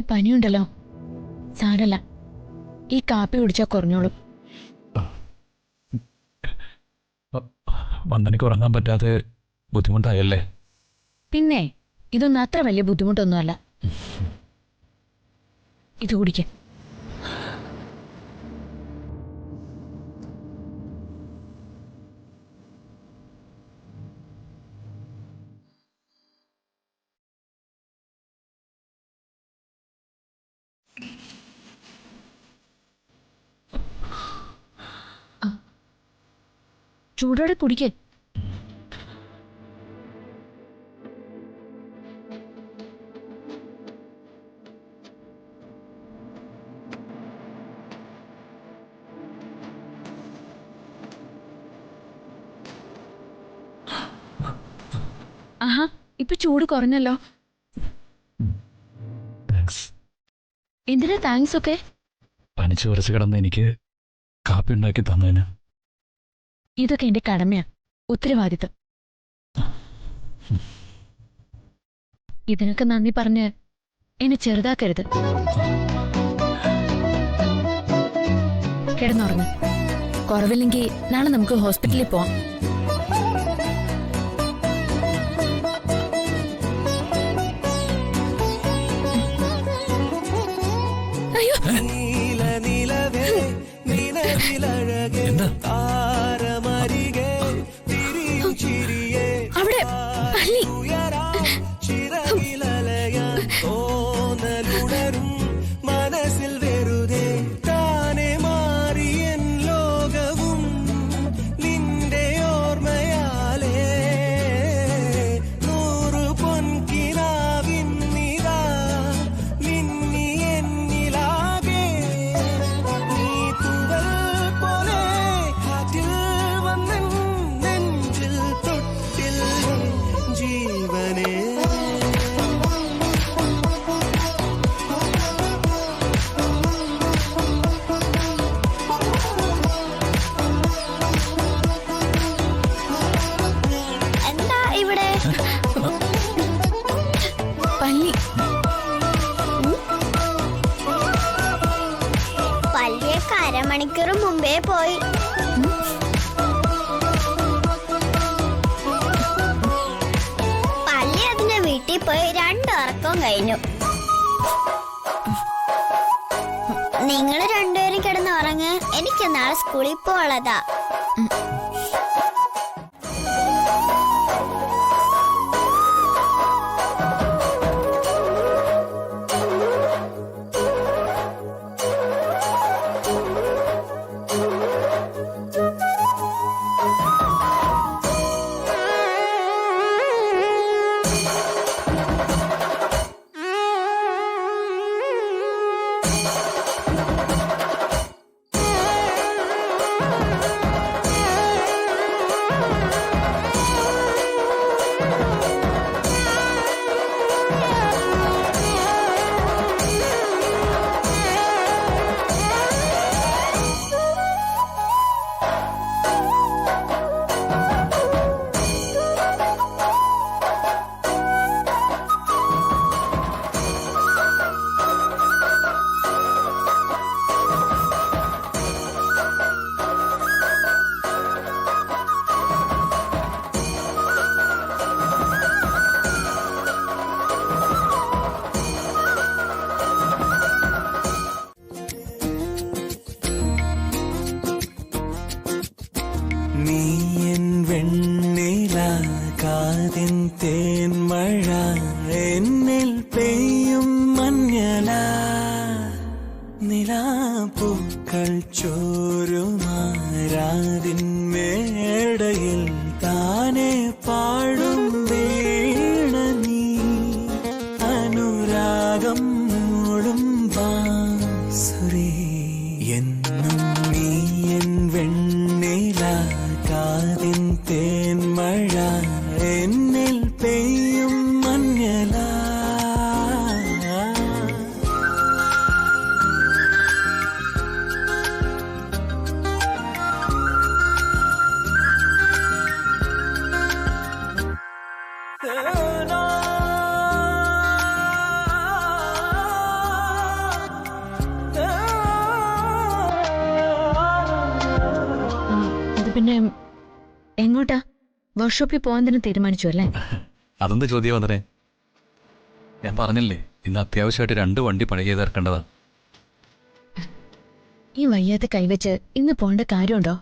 നല്ല പനിയുണ്ടല്ലോ. സാരല്ല, ഈ കാപ്പി കുടിച്ചാൽ കുറഞ്ഞോളും. വന്ദനയ്ക്ക് ഉറങ്ങാൻ പറ്റാതെ ബുദ്ധിമുട്ടായല്ലേ? പിന്നെ ഇതൊന്നും അത്ര വലിയ ബുദ്ധിമുട്ടൊന്നുമല്ല. ഇത് കുടിക്ക. ചൂടോടെ കുടിക്ക. ആഹാ, ഇപ്പൊ ചൂട് കുറഞ്ഞല്ലോ. എന്തിനാ താങ്ക്സ് ഒക്കെ? പനിച്ചു കുറച്ച് കിടന്ന് എനിക്ക് കാപ്പി ഉണ്ടാക്കി തന്നതിന്. ഇതൊക്കെ എന്റെ കടമയാ, ഉത്തരവാദിത്തം. ഇതിനൊക്കെ നന്ദി പറഞ്ഞ് എന്നെ ചെറുതാക്കരുത്. കിടന്നുറങ്ങ്. കുറവില്ലെങ്കിൽ നാളെ നമുക്ക് ഹോസ്പിറ്റലിൽ പോവാം. അയ്യോ, അവിടെ പല്ലി. മനസ്സിൽ വെറുതെ താനെ മാറിയൻ ലോകവും നിന്റെ ഓർമ്മയാലേ. 100 പൊൻകിനാവിൻ നിതാ മിന്നി എന്നിലാകെ. നീ തൂവൽ പോലെ കാറ്റിൽ വന്നൻ നെഞ്ചിൽ തൊട്ടില്ലേ ജീവനേ. പല്ലി. പല്ലിയൊക്കെ അരമണിക്കൂർ മുമ്പേ പോയി. പല്ലി അതിന്റെ വീട്ടിൽ പോയി 2 ഉറക്കം കഴിഞ്ഞു. നിങ്ങൾ രണ്ടുപേരും കിടന്ന് ഉറങ്ങ്. എനിക്ക് നാളെ സ്കൂളിൽ പോളതാ. നീയൻ വെണ്ണില കാതിൻ തേൻമഴ എന്നിൽ പെയ്യും മഞ്ഞല നിലാപ്പൂക്കൾ ചോരുമാരാതിൻ മേടയിൽ താനെ പാടും വീണ നീ അനുരാഗം മൂളും ബാസുരി എന്നും നീയൻ വെണ്ണില കാതിൻ തേൻമഴ എന്നിൽ പെയ്യും മഞ്ഞല പിന്നെ എങ്ങോട്ടാ? വർക്ക്ഷോപ്പിൽ പോകാൻ തന്നെ തീരുമാനിച്ചു അല്ലേ? അതെന്ത് ചോദ്യം വന്നേ? ഞാൻ പറഞ്ഞില്ലേ, ഇന്ന് അത്യാവശ്യമായിട്ട് 2 വണ്ടി പണി ചെയ്ത് ഇറക്കേണ്ടതാ. ഈ വയ്യാത്ത കൈവച്ച് ഇന്ന് പോണ്ട കാര്യമുണ്ടോ?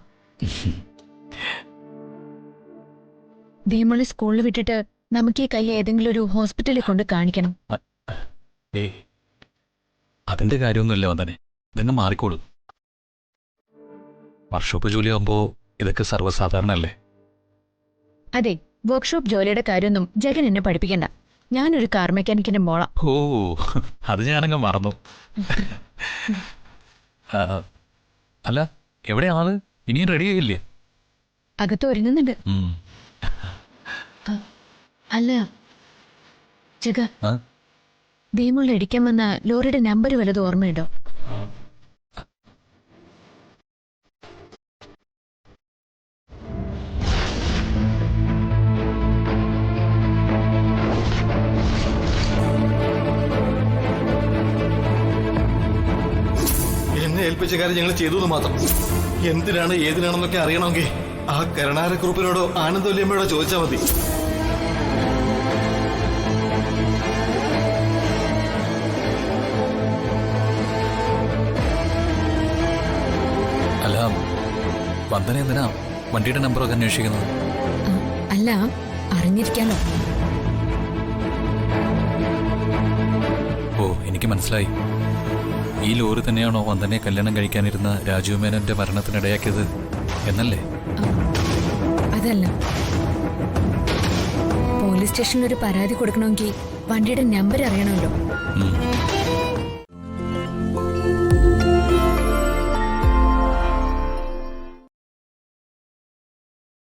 ദേമോളെ സ്കൂളിൽ വിട്ടിട്ട് നമുക്ക് ഈ കൈ ഏതെങ്കിലും ഒരു ഹോസ്പിറ്റലിൽ കൊണ്ട് കാണിക്കണം. ഏയ്, അതിന്റെ കാര്യമൊന്നുമില്ല വന്ദനെ, ഇതങ്ങ് മാറിക്കോളൂ. വർക്ക്ഷോപ്പ് ജോലിയാകുമ്പോൾ ഇതൊക്കെ സർവ്വസാധാരണ അല്ലേ? അതെ, വർക്ക്ഷോപ്പ് ജോലിയുടെ കാര്യമൊന്നും ജഗൻ എന്നെ പഠിപ്പിക്കണ്ട. ഞാനൊരു കാർ മെക്കാനിക്കിന്റെ മോളാ. ഓ, അത് ഞാനങ്ങ് മറന്നു. ആ, അല്ല, എവിടെ ആള്? ഇനിയും റെഡി ആയില്ലേ? അകത്ത് ഒരുങ്ങുന്നുണ്ട്. അല്ല ജഗ, ആ? ദേമോളെ ഇടിക്കാൻ വന്ന ലോറിയുടെ നമ്പർ വല്ലതും ഓർമ്മയുണ്ടോ? എന്നെ ഏൽപ്പിച്ച കാര്യം ഞങ്ങൾ ചെയ്തു മാത്രം. എന്തിനാണ് ഏതിനാണെന്നൊക്കെ അറിയണമെങ്കിൽ ആ കരുണാരക്കുറുപ്പിനോടോ ആനന്ദവല്യമ്മയോടോ ചോദിച്ചാൽ മതി. അല്ല, വന്ദന എന്തിനാ വണ്ടിയുടെ നമ്പറൊക്കെ അന്വേഷിക്കുന്നത്? അല്ല, അറിഞ്ഞിരിക്കാലോ. ഓ, എനിക്ക് മനസ്സിലായി. ഈ ലോറി തന്നെയാണോ വന്ദനെ കല്യാണം കഴിക്കാനിരുന്ന രാജീവ് മേനോന്റെ മരണത്തിനിടയാക്കിയത് എന്നല്ലേ? അതല്ല, പോലീസ് സ്റ്റേഷനിൽ ഒരു പരാതി കൊടുക്കണമെങ്കിൽ വണ്ടിയുടെ നമ്പർ അറിയണമല്ലോ.